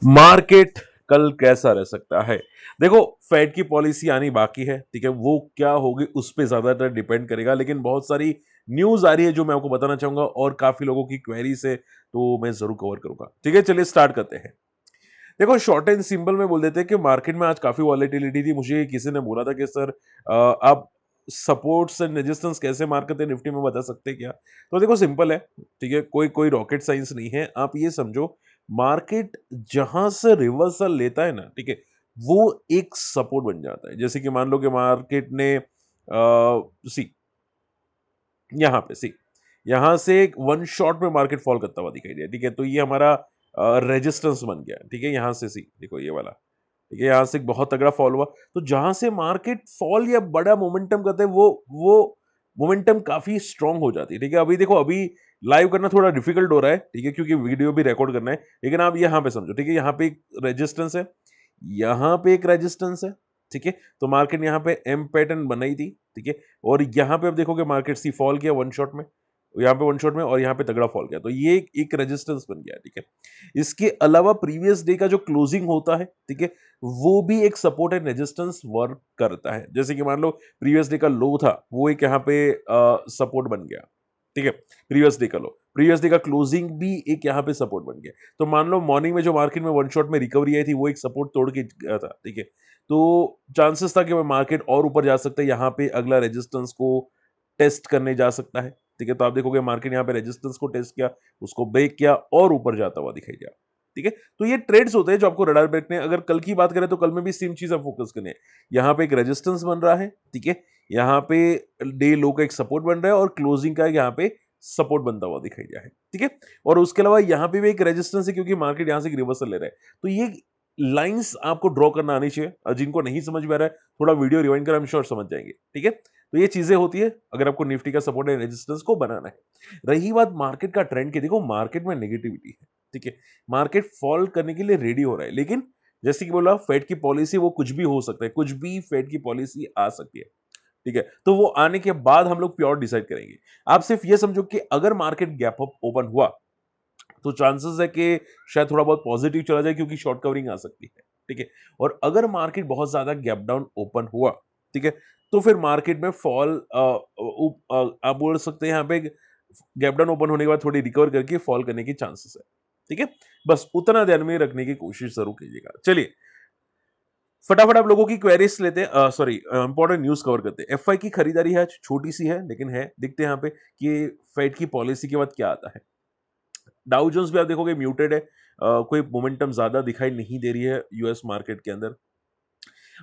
Market कल कैसा रह सकता है? देखो, फेड की पॉलिसी आनी बाकी है, ठीक है? वो क्या होगी उस पे ज्यादातर डिपेंड करेगा, लेकिन बहुत सारी न्यूज आ रही है जो मैं आपको बताना चाहूंगा और काफी लोगों की क्वेरीज है, तो मैं जरूर कवर करूंगा। ठीक है, चलिए स्टार्ट करते हैं। देखो, शॉर्ट एंड सिंपल में बोल देते हैं कि मार्केट में आज काफी वॉलेटिलिटी थी। मुझे किसी ने बोला था कि सर, आप सपोर्ट्स एंड रेजिस्टेंस कैसे मार करते हैं निफ्टी में, बता सकते हैं क्या? तो देखो, सिंपल है। ठीक है, कोई कोई रॉकेट साइंस नहीं है। आप ये समझो, मार्केट जहां से रिवर्सल लेता है ना, ठीक है, वो एक सपोर्ट बन जाता है। जैसे कि मान लो कि मार्केट ने सी यहाँ पे सी यहाँ से एक वन शॉट में मार्केट फॉल करता हुआ दिखाई दिया। ठीक है, तो ये हमारा रेजिस्टेंस बन गया। ठीक है, यहाँ से सी देखो ये वाला। ठीक है, यहाँ से एक बहुत तगड़ा फॉल हुआ। तो जहां से मार्केट फॉल या बड़ा मोमेंटम करते हैं, वो मोमेंटम काफी स्ट्रांग हो जाती है। ठीक है, अभी देखो, अभी लाइव करना थोड़ा डिफिकल्ट हो रहा है, ठीक है, क्योंकि वीडियो भी रिकॉर्ड करना है। लेकिन आप यहाँ पे समझो, ठीक है, यहाँ पे एक रेजिस्टेंस है, यहाँ पे एक रेजिस्टेंस है। ठीक है, तो मार्केट यहाँ पे एम पैटर्न बनाई थी। ठीक है, और यहाँ पे अब देखोगे मार्केट सी फॉल किया वन शॉट में, यहाँ पे वन शॉट में, और यहाँ पे तगड़ा फॉल किया। तो ये एक रेजिस्टेंस बन गया। ठीक है, इसके अलावा प्रीवियस डे का जो क्लोजिंग होता है, ठीक है, वो भी एक सपोर्ट एंड रेजिस्टेंस वर्क करता है। जैसे कि मान लो प्रीवियस डे का लो था, वो एक यहाँ पे सपोर्ट बन गया। ठीक है, प्रीवियस डे का लो, प्रीवियस डे का क्लोजिंग भी एक यहाँ पे सपोर्ट बन गया। तो मान लो मॉर्निंग में जो मार्केट में वन शॉट में रिकवरी आई थी, वो एक सपोर्ट तोड़ के गया था। ठीक है, तो चांसेस था कि मार्केट और ऊपर जा सकता है, यहाँ पे अगला रेजिस्टेंस को टेस्ट करने जा सकता है। ठीक है, तो आप देखोगे मार्केट यहाँ पे रेजिस्टेंस को टेस्ट किया, उसको ब्रेक किया और ऊपर जाता हुआ दिखाई दिया। ठीक है, तो ये ट्रेड्स होते हैं जो आपको रडार ब्रेकने। अगर कल की बात करें तो कल में भी सेम चीज आप फोकस करनी है। यहाँ पे एक रेजिस्टेंस बन रहा है। ठीक है, यहाँ पे डे लो का एक सपोर्ट बन रहा है और क्लोजिंग का यहाँ पे सपोर्ट बनता हुआ दिखाई दिया है। ठीक है, और उसके अलावा यहाँ पे भी एक रेजिस्टेंस है, क्योंकि मार्केट यहाँ से एक रिवर्सल ले रहा है। तो ये लाइंस आपको ड्रॉ करना आनी चाहिए, और जिनको नहीं समझ में आ रहा है, थोड़ा वीडियो रिवाइंड कर, हम श्योर समझ जाएंगे। ठीक है, तो ये चीजें होती है अगर आपको निफ्टी का सपोर्ट एंड रेजिस्टेंस को बनाना है। रही बात मार्केट का ट्रेंड की, देखो मार्केट में नेगेटिविटी है। ठीक है, मार्केट फॉल करने के लिए रेडी हो रहा है, लेकिन जैसे कि बोला, फेड की पॉलिसी वो कुछ भी हो सकता है, कुछ भी फेड की पॉलिसी आ सकती है। ठीक है, तो वो आने के बाद हम लोग प्योर डिसाइड करेंगे। आप सिर्फ ये समझो कि अगर मार्केट गैप अप ओपन हुआ, तो चांसेस है कि शायद थोड़ा बहुत पॉजिटिव चला जाए, क्योंकि शॉर्ट कवरिंग आ सकती है। ठीक है, और अगर मार्केट बहुत ज्यादा गैप डाउन ओपन हुआ, ठीक है, तो फिर मार्केट में फॉल, आप बोल सकते हैं यहाँ पे गैप डाउन ओपन होने के बाद थोड़ी रिकवर करके फॉल करने की चांसेस है। ठीक है, बस उतना ध्यान में रखने की कोशिश जरूर कीजिएगा। चलिए, फटाफट आप लोगों की क्वेरीज लेते हैं, सॉरी, इंपॉर्टेंट न्यूज कवर करते हैं। एफआई की खरीदारी है, छोटी सी है लेकिन है। देखते हैं यहाँ पे कि फेड की पॉलिसी के बाद क्या आता है। डाउ जोन्स भी आप देखोगे म्यूटेड है, कोई मोमेंटम ज्यादा दिखाई नहीं दे रही है यूएस मार्केट के अंदर।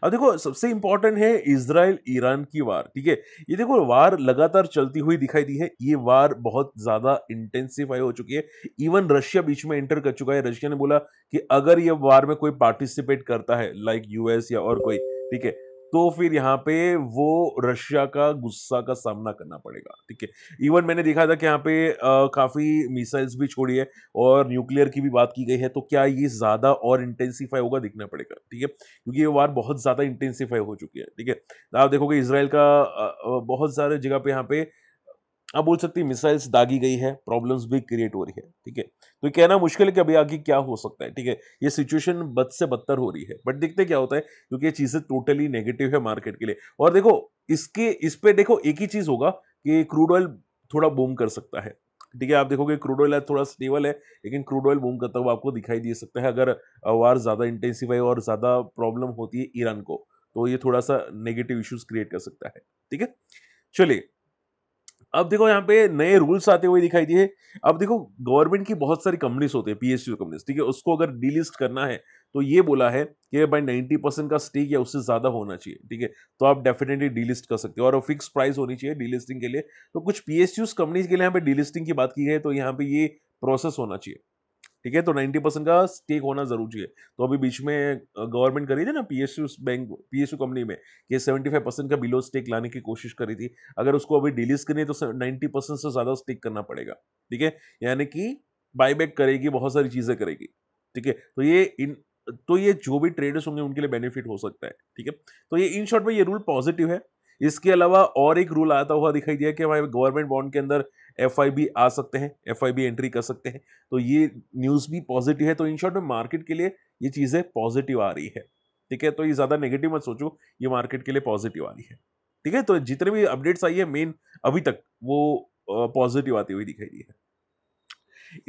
अब देखो, सबसे इंपॉर्टेंट है इजराइल ईरान की वार। ठीक है, ये देखो वार लगातार चलती हुई दिखाई दी है। ये वार बहुत ज्यादा इंटेंसिफाई हो चुकी है। इवन रशिया बीच में एंटर कर चुका है। रशिया ने बोला कि अगर ये वार में कोई पार्टिसिपेट करता है, लाइक यूएस या और कोई, ठीक है, तो फिर यहाँ पे वो रशिया का गुस्सा का सामना करना पड़ेगा। ठीक है, इवन मैंने देखा था कि यहाँ पे काफी मिसाइल्स भी छोड़ी है और न्यूक्लियर की भी बात की गई है। तो क्या ये ज्यादा और इंटेंसिफाई होगा, देखना पड़ेगा। ठीक है, क्योंकि ये वार बहुत ज्यादा इंटेंसिफाई हो चुकी है। ठीक है, आप देखोगे इसराइल का बहुत सारे जगह पे यहाँ पे आप बोल सकते हैं मिसाइल्स दागी गई है, प्रॉब्लम्स भी क्रिएट हो रही है। ठीक है, तो ये कहना मुश्किल है कि अभी आगे क्या हो सकता है। ठीक है, ये सिचुएशन बद से बदतर हो रही है, बट देखते हैं क्या होता है, क्योंकि ये चीजें टोटली नेगेटिव है मार्केट के लिए। और देखो, इस पे देखो एक ही चीज होगा कि क्रूड ऑयल थोड़ा बूम कर सकता है। ठीक है, आप देखोगे क्रूड ऑयल थोड़ा स्टेबल है, लेकिन क्रूड ऑयल बूम करता हुआ आपको दिखाई दे सकता है अगर वार ज्यादा इंटेंसिफाई और ज्यादा प्रॉब्लम होती है ईरान को, तो ये थोड़ा सा नेगेटिव इश्यूज क्रिएट कर सकता है। ठीक है, चलिए, अब देखो यहाँ पे नए रूल्स आते हुए दिखाई दिए। अब देखो, गवर्नमेंट की बहुत सारी कंपनीज होती है, पीएसयू कंपनीज। ठीक है, उसको अगर डीलिस्ट करना है, तो ये बोला है कि भाई 90% का स्टेक या उससे ज्यादा होना चाहिए। ठीक है, तो आप डेफिनेटली डीलिस्ट कर सकते हो, और फिक्स प्राइस होनी चाहिए डीलिस्टिंग के लिए। तो कुछ पीएसयूज कंपनीज के लिए यहाँ पे डीलिस्टिंग की बात की गई है, तो यहाँ पे ये प्रोसेस होना चाहिए। ठीक है, तो 90% का स्टेक होना जरूरी है। तो अभी बीच में गवर्नमेंट करी थी ना पीएसयू बैंक, पीएसयू कंपनी में, कि 75% का बिलो स्टेक लाने की कोशिश करी थी। अगर उसको अभी डिलीज करनी है तो 90% से ज्यादा स्टेक करना पड़ेगा। ठीक है, यानी कि बायबैक करेगी, बहुत सारी चीजें करेगी। ठीक है, तो ये जो भी ट्रेडर्स होंगे उनके लिए बेनिफिट हो सकता है। ठीक है, तो ये इन शॉर्ट में ये रूल पॉजिटिव है। इसके अलावा और एक रूल आता हुआ दिखाई दिया कि हमारे गवर्नमेंट बॉन्ड के अंदर एफआईबी आ सकते हैं, एफआईबी एंट्री कर सकते हैं। तो ये न्यूज़ भी पॉजिटिव है। तो इन शॉर्ट में मार्केट के लिए ये चीज़ें पॉजिटिव आ रही है। ठीक है? तो ये ज़्यादा नेगेटिव मत सोचो, ये मार्केट के लिए पॉजिटिव आ रही है। ठीक है? तो जितने भी अपडेट्स आई है मेन अभी तक वो पॉजिटिव आती हुई दिखाई दी है।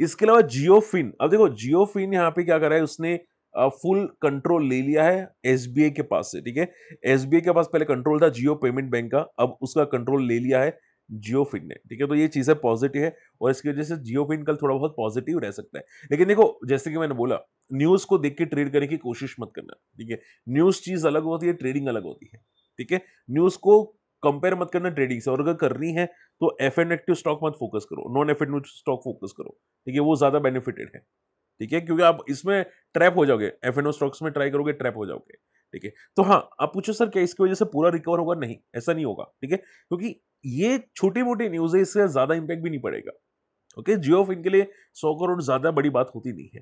इसके अलावा जियोफिन, अब देखो जियोफिन यहाँ पे क्या कर रहा है, उसने फुल कंट्रोल ले लिया है एसबीआई के पास से। ठीक है? एसबीआई के पास पहले कंट्रोल था जियो पेमेंट बैंक का, अब उसका कंट्रोल ले लिया है जियोफिन ने। ठीक है? तो ये चीजें पॉजिटिव है और इसकी वजह से जियोफिन कल थोड़ा बहुत पॉजिटिव रह सकता है। लेकिन देखो जैसे कि मैंने बोला, न्यूज को देख के ट्रेड करने की कोशिश मत करना। ठीक है? न्यूज चीज अलग होती है, ट्रेडिंग अलग होती है। ठीक है? न्यूज को कंपेयर मत करना ट्रेडिंग से, और अगर करनी है तो एफ एंड एक्टिव स्टॉक मत फोकस करो, non F and stock focus करो। ठीक है? वो ज्यादा बेनिफिटेड है। ठीक है? क्योंकि आप इसमें ट्रैप हो जाओगे, एफ एंड स्टॉक्स में ट्राई करोगे ट्रैप हो जाओगे। ठीक है? तो हाँ, आप पूछो सर क्या इसकी वजह से पूरा रिकवर होगा? नहीं, ऐसा नहीं होगा। ठीक है? क्योंकि ये छोटी मोटी न्यूज है, इससे ज्यादा इंपैक्ट भी नहीं पड़ेगा। ओके? जियो फिन के लिए 100 करोड़ ज्यादा बड़ी बात होती नहीं है।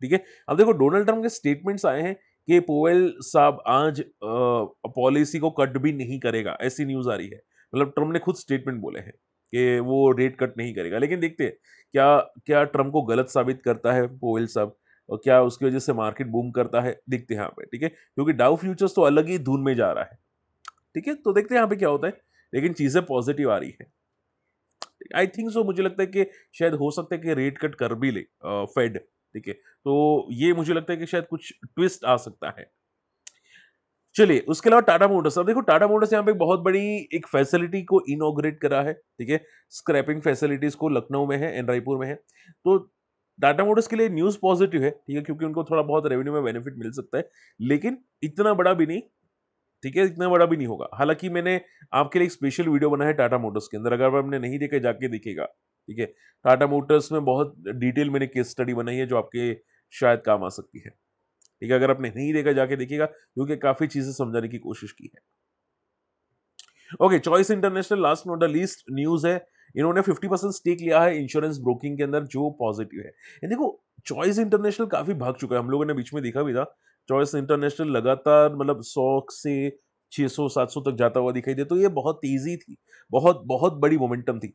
ठीक है? अब देखो डोनाल्ड ट्रंप के स्टेटमेंट्स आए हैं कि पोवेल साहब आज पॉलिसी को कट भी नहीं करेगा, ऐसी न्यूज आ रही है। मतलब ट्रंप ने खुद स्टेटमेंट बोले हैं कि वो रेट कट नहीं करेगा। लेकिन देखते हैं क्या क्या ट्रंप को गलत साबित करता है पोवेल साहब, और क्या उसकी वजह से मार्केट बूम करता है, देखते हैं यहाँ पे। ठीक है? क्योंकि डाउ फ्यूचर्स तो अलग ही धुन में जा रहा है। ठीक है? तो देखते हैं यहाँ पे क्या होता है, लेकिन चीजें पॉजिटिव आ रही है। आई थिंक सो, मुझे लगता है कि शायद हो सकता है कि रेट कट कर भी ले फेड। ठीक है? तो ये मुझे लगता है कि शायद कुछ ट्विस्ट आ सकता है। चलिए उसके अलावा टाटा मोटर्स, अब देखो टाटा मोटर्स यहाँ पे बहुत बड़ी एक फैसिलिटी को इनॉग्रेट करा है। ठीक है? स्क्रैपिंग फैसिलिटीज को लखनऊ में है एंड रायपुर में है। तो टाटा मोटर्स के लिए न्यूज पॉजिटिव है। ठीक है? क्योंकि उनको थोड़ा बहुत रेवेन्यू में बेनिफिट मिल सकता है, लेकिन इतना बड़ा भी नहीं। ठीक है? इतना बड़ा भी नहीं होगा। हालांकि मैंने आपके लिए एक स्पेशल वीडियो बना है टाटा मोटर्स के अंदर, अगर आपने नहीं देखा जाके देखिएगा। ठीक है? टाटा मोटर्स में बहुत डिटेल मैंने केस स्टडी बनाई है जो आपके शायद काम आ सकती है। ठीक है? अगर आपने नहीं देखा जाके देखिएगा, क्योंकि काफी चीजें समझाने की कोशिश की है। Okay, choice international last not the least news है। इन्होंने 50% स्टेक लिया है इंश्योरेंस ब्रोकिंग के अंदर, जो पॉजिटिव है। ये देखो चॉइस इंटरनेशनल काफी भाग चुका है, हम लोगों ने बीच में देखा भी था। चॉइस इंटरनेशनल लगातार मतलब 100 से 600 700 तक जाता हुआ दिखाई दे, तो ये बहुत तेजी थी, बहुत बहुत बड़ी मोमेंटम थी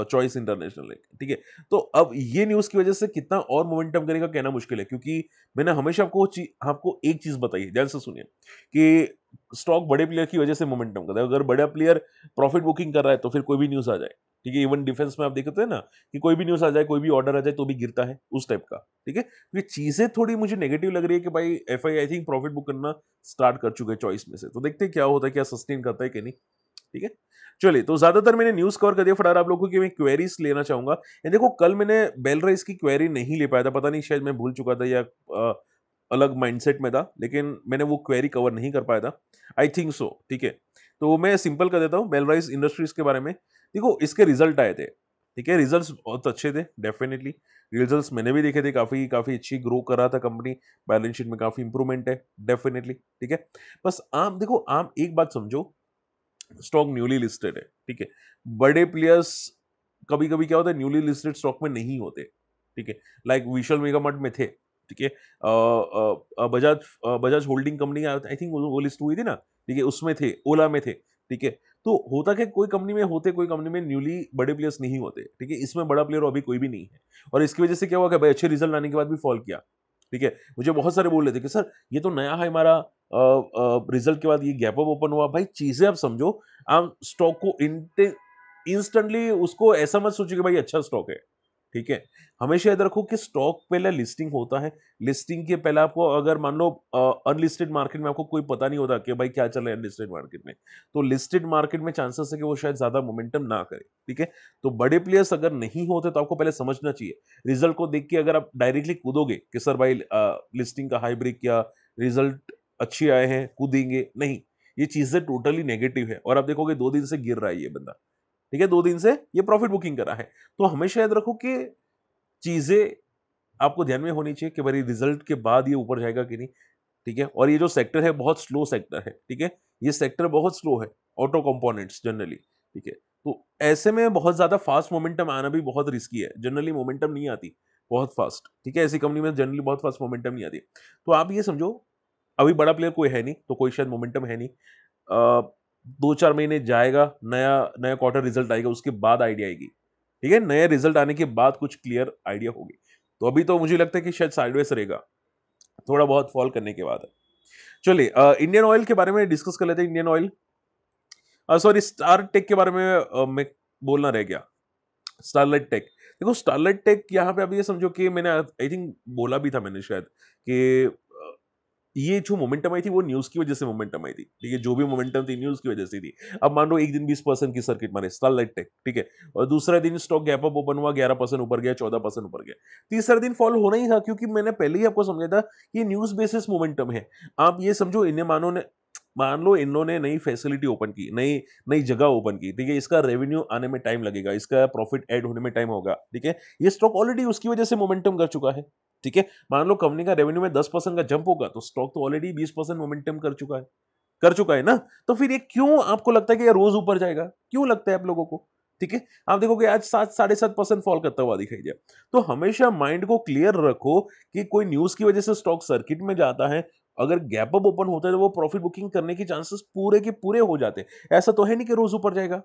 चॉइस इंटरनेशनल। ठीक है? तो अब ये न्यूज की वजह से कितना और मोमेंटम करेगा कहना मुश्किल है, क्योंकि मैंने हमेशा आपको एक चीज बताई है, ध्यान से सुनिए, कि स्टॉक बड़े प्लेयर की वजह से मोमेंटम करता है। अगर बड़ा प्लेयर प्रॉफिट बुकिंग कर रहा है तो फिर कोई भी न्यूज आ जाए। ठीक है? इवन डिफेंस में आप देखते हैं ना कि कोई भी न्यूज आ जाए, कोई भी ऑर्डर आ जाए तो भी गिरता है, उस टाइप का। ठीक है? ये चीजें थोड़ी मुझे नेगेटिव लग रही है कि भाई FI I think profit book करना स्टार्ट कर चुके हैं चॉइस में से। तो देखते हैं क्या होता है, क्या सस्टेन करता है कि नहीं। ठीक है? चलिए, तो ज्यादातर मैंने न्यूज कवर कर दिया। फटाफट आप लोगों की मैं क्वेरीज लेना चाहूंगा। ये देखो कल मैंने बेल राइस की क्वेरी नहीं ले पाया था, पता नहीं शायद मैं भूल चुका था या अलग माइंडसेट में था, लेकिन मैंने वो क्वेरी कवर नहीं कर पाया था। I think so. ठीक है? तो मैं सिंपल कर देता हूँ बेल राइस इंडस्ट्रीज के बारे में। देखो इसके रिजल्ट आए थे। ठीक है? रिजल्ट्स बहुत अच्छे थे डेफिनेटली। रिजल्ट्स मैंने भी देखे थे, काफी काफी अच्छी ग्रो कर रहा था कंपनी। बैलेंस शीट में काफी इंप्रूवमेंट है डेफिनेटली। ठीक है? बस आप देखो, आप एक बात समझो, स्टॉक न्यूली लिस्टेड है। ठीक है? बड़े प्लेयर्स कभी कभी क्या होता है, न्यूली लिस्टेड स्टॉक में नहीं होते। ठीक है? लाइक विशाल मेगा मार्ट में थे। ठीक है? Bajaj holding company I think वो लिस्ट हुई थी ना। ठीक है? उसमें थे, ओला में थे। ठीक है? तो होता क्या, कोई कंपनी में होते, कोई कंपनी में न्यूली बड़े प्लेयर्स नहीं होते। ठीक है? इसमें बड़ा प्लेयर अभी कोई भी नहीं है, और इसकी वजह से क्या हुआ कि भाई अच्छे रिजल्ट लाने के बाद भी फॉल किया। ठीक है? मुझे बहुत सारे बोल रहे थे कि सर ये तो नया है हमारा, रिजल्ट के बाद ये गैप अप ओपन हुआ। भाई चीजें आप समझो, आप स्टॉक को इंस्टेंटली उसको ऐसा मत सोचिए कि भाई अच्छा स्टॉक है। ठीक है? हमेशा याद रखो कि स्टॉक पहले लिस्टिंग होता है। लिस्टिंग के पहले आपको, अगर मान लो अनलिस्टेड मार्केट में आपको कोई पता नहीं होता कि भाई क्या चल रहा है अनलिस्टेड मार्केट में, तो लिस्टेड मार्केट में चांसेस है कि वो शायद ज्यादा मोमेंटम ना करे। ठीक है? तो बड़े प्लेयर्स अगर नहीं होते तो आपको पहले समझना चाहिए। रिजल्ट को देख के अगर आप डायरेक्टली कूदोगे कि सर भाई लिस्टिंग का हाई ब्रेक किया, रिजल्ट अच्छे आए हैं, कूदेंगे, नहीं। ये चीजें टोटली नेगेटिव है, और आप देखोगे 2 दिन से गिर रहा है ये बंदा। ठीक है? 2 दिन से ये प्रॉफिट बुकिंग कर रहा है। तो हमेशा याद रखो कि चीजें आपको ध्यान में होनी चाहिए कि भाई रिजल्ट के बाद ये ऊपर जाएगा कि नहीं। ठीक है? और ये जो सेक्टर है बहुत स्लो सेक्टर है। ठीक है? ये सेक्टर बहुत स्लो है, ऑटो कंपोनेंट्स जनरली। ठीक है? तो ऐसे में बहुत ज्यादा फास्ट मोमेंटम आना भी बहुत रिस्की है। जनरली मोमेंटम नहीं आती बहुत फास्ट। ठीक है? ऐसी कंपनी में जनरली बहुत फास्ट मोमेंटम नहीं आती। तो आप ये समझो, अभी बड़ा प्लेयर कोई है नहीं, तो कोई शायद मोमेंटम है नहीं। 2-4 महीने जाएगा, नया नया क्वार्टर रिजल्ट आएगा, उसके बाद आइडिया आएगी। ठीक है? नए रिजल्ट आने के बाद कुछ क्लियर आइडिया होगी। तो अभी तो मुझे लगता है कि शायद साइडवेज रहेगा, थोड़ा बहुत फॉल करने के बाद। चलिए इंडियन ऑयल के बारे में डिस्कस कर लेते हैं। Indian oil sorry star tech के बारे में मैं बोलना रह गया। स्टारलाइट टेक, देखो स्टारलाइट टेक यहाँ पे अभी ये समझो कि मैंने आई थिंक बोला भी था मैंने शायद कि ये जो मोमेंटम आई थी वो न्यूज की वजह से मोमेंटम आई थी। ठीक है, जो भी मोमेंटम थी न्यूज की वजह से थी। अब मान लो एक दिन 20% की सर्किट मारे स्टारलाइट टेक, ठीक है, और दूसरा दिन स्टॉक गैप अप ओपन हुआ, 11% ऊपर गया, 14% ऊपर गया। तीसरा दिन फॉल होना ही था, क्योंकि मैंने पहले ही आपको समझा था ये न्यूज बेसिस मोमेंटम है। आप ये समझो इन्हें मान लो इन्होंने नई फैसिलिटी ओपन की, नई नई जगह ओपन की, ठीक है, इसका रेवेन्यू आने में टाइम लगेगा, इसका प्रॉफिट ऐड होने में टाइम होगा, ठीक है, ये स्टॉक ऑलरेडी उसकी वजह से मोमेंटम कर चुका है। ठीक है, मान लो कंपनी का रेवेन्यू में 10% का जंप होगा तो स्टॉक तो ऑलरेडी 20% मोमेंटम कर चुका है ना। तो फिर ये क्यों आपको लगता है कि ये रोज ऊपर जाएगा, क्यों लगता है आप लोगों को? ठीक है, आप देखोगे आज 7-7.5% फॉल करता हुआ दिखाई दिया। तो हमेशा माइंड को क्लियर रखो कि कोई न्यूज की वजह से स्टॉक सर्किट में जाता है, अगर गैप अप ओपन होता है तो वो प्रॉफिट बुकिंग करने के चांसेस पूरे के पूरे हो जाते हैं। ऐसा तो है नहीं कि रोज ऊपर जाएगा।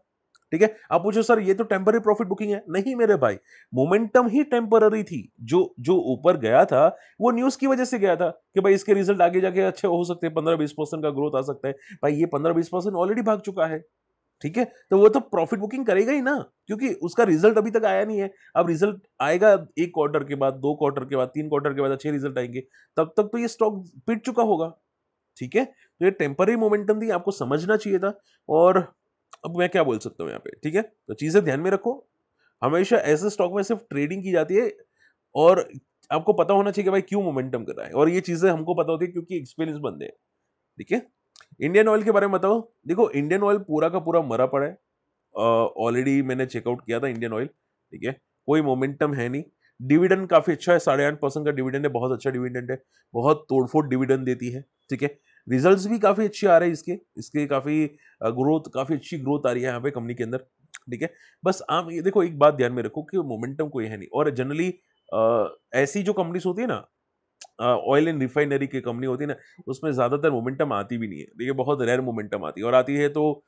ठीक है, आप पूछो सर ये तो टेम्पररी प्रॉफिट बुकिंग है, नहीं मेरे भाई, मोमेंटम ही टेम्पररी थी। जो जो ऊपर गया था वो न्यूज की वजह से गया था कि भाई इसके रिजल्ट आगे जाके अच्छे हो सकते हैं, 15-20% का ग्रोथ आ सकता है। भाई ये 15-20% ऑलरेडी भाग चुका है। ठीक है, तो वो तो प्रॉफिट बुकिंग करेगा ही ना, क्योंकि उसका रिजल्ट अभी तक आया नहीं है। अब रिजल्ट आएगा 1 क्वार्टर के बाद, 2 क्वार्टर के बाद, 3 क्वार्टर के बाद अच्छे रिजल्ट आएंगे, तब तक तो ये स्टॉक पिट चुका होगा। ठीक है, तो ये टेम्पररी मोमेंटम थी, आपको समझना चाहिए था। और अब मैं क्या बोल सकता हूँ यहाँ पे, ठीक है, तो चीजें ध्यान में रखो। हमेशा ऐसे स्टॉक में सिर्फ ट्रेडिंग की जाती है, और आपको पता होना चाहिए कि भाई क्यों मोमेंटम कर रहा है, और ये चीजें हमको पता होती है क्योंकि एक्सपीरियंस बंदे हैं। ठीक है, इंडियन ऑयल के बारे में बताओ। देखो इंडियन ऑयल पूरा का पूरा मरा पड़ा है, ऑलरेडी मैंने चेकआउट किया था इंडियन ऑयल। ठीक है, कोई मोमेंटम है नहीं। डिविडेंड काफी अच्छा है, 8.5% का डिविडेंड है, बहुत अच्छा डिविडेंड है, बहुत तोड़फोड़ डिविडेंड देती है। ठीक है, रिजल्ट्स भी काफी अच्छे आ रहे हैं इसके इसके काफी ग्रोथ, काफी अच्छी ग्रोथ आ रही है यहाँ पे कंपनी के अंदर। ठीक है, बस आप ये देखो एक बात ध्यान में रखो कि मोमेंटम कोई है नहीं, और जनरली ऐसी जो कंपनीज होती है ना, ऑयल एंड रिफाइनरी की कंपनी होती है ना, उसमें ज्यादातर मोमेंटम आती भी नहीं है। देखिए बहुत रेयर मोमेंटम आती है, और आती है तो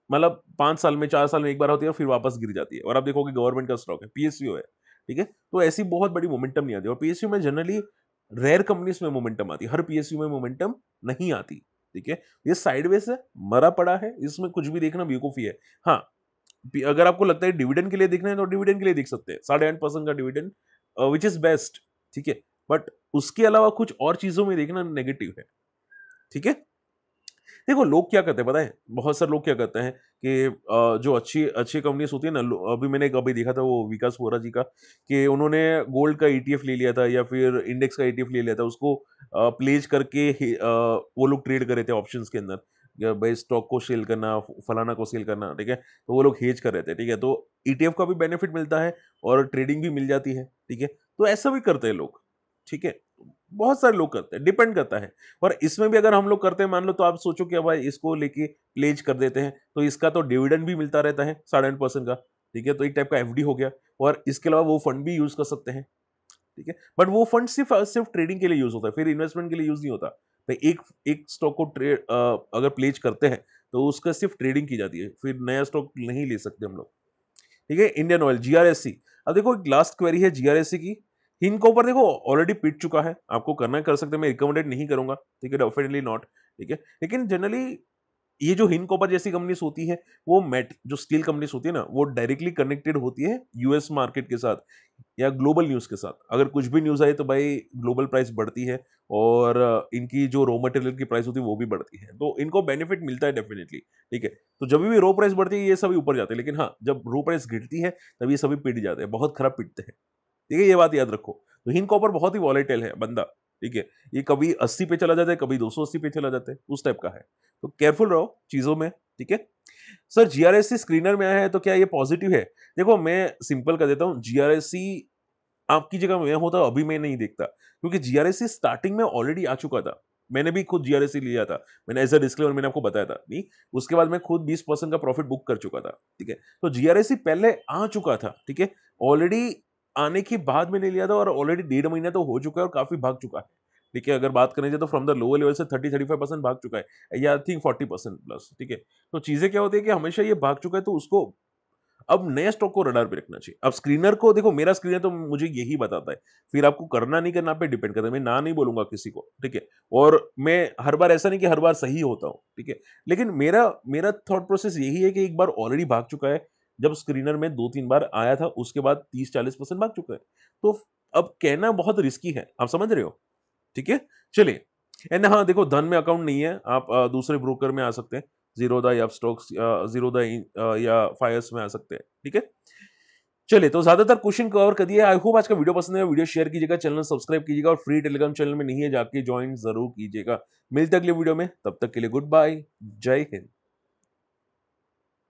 मतलब 5 साल में, 4 साल में एक बार होती है और फिर वापस गिर जाती है। और आप देखोगे गवर्नमेंट का स्टॉक है, पीएसयू है, ठीक है? तो ऐसी बहुत बड़ी मोमेंटम नहीं आती, और पीएसयू में जनरली रेयर कंपनीज में मोमेंटम आती है, हर पीएसयू में मोमेंटम नहीं आती, ठीक है? ये साइडवेज है, मरा पड़ा है, इसमें कुछ भी देखना बेवकूफी है। हाँ, अगर आपको लगता है डिविडेंड के लिए देखना है तो डिविडेंड के लिए देख सकते हैं, 8.5% का डिविडेंड विच इज बेस्ट, ठीक है? बट उसके अलावा कुछ और चीजों में देखना नेगेटिव है, ठीक है? देखो लोग क्या करते हैं पता है, बहुत सारे लोग क्या करते हैं कि जो अच्छी अच्छी कंपनीज होती है ना, अभी मैंने अभी देखा था वो विकास वोरा जी का, कि उन्होंने गोल्ड का ईटीएफ ले लिया था या फिर इंडेक्स का ईटीएफ ले लिया था, उसको प्लेज करके वो लोग ट्रेड कर रहे थे ऑप्शंस के अंदर, या भाई स्टॉक को सेल करना, फलाना को सेल करना, ठीक है, तो वो लोग हेज कर रहे थे। ठीक है, तो ईटीएफ का भी बेनिफिट मिलता है और ट्रेडिंग भी मिल जाती है। ठीक है, तो ऐसा भी करते हैं लोग। ठीक है, बहुत सारे लोग करते हैं, डिपेंड करता है। और इसमें भी अगर हम लोग करते हैं मान लो, तो आप सोचो कि भाई इसको लेके प्लेज कर देते हैं तो इसका तो डिविडेंड भी मिलता रहता है 8.5% का। ठीक है, तो एक टाइप का एफडी हो गया, और इसके अलावा वो फंड भी यूज कर सकते हैं। ठीक है, बट वो फंड सिर्फ सिर्फ ट्रेडिंग के लिए यूज होता है, फिर इन्वेस्टमेंट के लिए यूज नहीं होता। तो एक एक स्टॉक को ट्रेड अगर प्लेज करते हैं तो उसका सिर्फ ट्रेडिंग की जाती है, फिर नया स्टॉक नहीं ले सकते हम लोग। ठीक है, इंडियन ऑयल जीआरएससी। अब देखो एक लास्ट क्वेरी है जीआरएससी की। इनके ऊपर देखो ऑलरेडी पिट चुका है, आपको करना है कर सकते हैं, मैं रिकमेंडेड नहीं करूंगा। ठीक है, डेफिनेटली नॉट। ठीक है, लेकिन जनरली ये जो हिंद कॉपर जैसी कंपनीज होती है, वो मेट जो स्टील कंपनीज होती है ना, वो डायरेक्टली कनेक्टेड होती है यूएस मार्केट के साथ या ग्लोबल न्यूज के साथ। अगर कुछ भी न्यूज आए तो भाई ग्लोबल प्राइस बढ़ती है, और इनकी जो रॉ मटेरियल की प्राइस होती है वो भी बढ़ती है, तो इनको बेनिफिट मिलता है डेफिनेटली। ठीक है, तो जब भी रॉ प्राइस बढ़ती है ये सभी ऊपर जाते हैं, लेकिन हाँ जब रॉ प्राइस गिरती है तब ये सभी पिट जाते हैं, बहुत खराब पिटते हैं। ठीक है, ये बात याद रखो। तो हिंद कॉपर बहुत ही वॉलेटाइल है बंदा। ठीक है, ये कभी 80 पे चला जाता है, कभी 280 पे चला जाता है, उस टाइप का है। तो केयरफुल रहो चीजों में। ठीक है सर, जीआरएससी स्क्रीनर में आया है तो क्या ये पॉजिटिव है? देखो मैं सिंपल कर देता हूँ, जीआरएससी आपकी जगह मैं होता अभी मैं नहीं देखता, क्योंकि जीआरएससी स्टार्टिंग में ऑलरेडी आ चुका था। मैंने भी खुद जीआरएससी लिया था, मैंने एज अ डिस्क्लेमर मैंने आपको बताया था नहीं। उसके बाद मैं खुद 20% का प्रॉफिट बुक कर चुका था। ठीक है, तो जीआरएससी पहले आ चुका था। ठीक है, ऑलरेडी आने के बाद मैंने लिया था, और ऑलरेडी 1.5 महीना तो हो चुका है और काफी भाग चुका है। ठीक है, अगर बात करें जाए तो फ्रॉम द लोअर लेवल से 30-35% भाग चुका है या आई थिंक 40% प्लस, ठीक है। तो चीजें क्या होती है कि हमेशा ये भाग चुका है तो उसको अब नए स्टॉक को रडार पे रखना चाहिए। अब स्क्रीनर को देखो, मेरा स्क्रीनर तो मुझे यही बताता है, फिर आपको करना नहीं करना पे डिपेंड करता है। मैं ना नहीं बोलूंगा किसी को, ठीक है। और मैं हर बार ऐसा नहीं कि हर बार सही होता हूँ, ठीक है। लेकिन मेरा मेरा थॉट प्रोसेस यही है कि एक बार ऑलरेडी भाग चुका है, जब स्क्रीनर में 2-3 बार आया था उसके बाद 30-40% भाग चुका है। तो अब कहना बहुत रिस्की है, आप समझ रहे हो? ठीक है? चलिए। एंड हाँ, देखो, धन में अकाउंट नहीं है, आप दूसरे ब्रोकर में आ सकते हैं, ज़ीरोधा या स्टॉक्स ज़ीरोधा या फायर्स में आ सकते हैं, ठीक है? चलिए, तो ज़्यादातर क्वेश्चन कवर कर दिए। आई होप आज का वीडियो पसंद आया, वीडियो शेयर कीजिएगा, चैनल सब्सक्राइब कीजिएगा और फ्री टेलीग्राम चैनल में नहीं है, जाके जॉइन ज़रूर कीजिएगा। मिलते हैं अगले वीडियो में, तब तक के लिए गुड बाय, जय हिंद।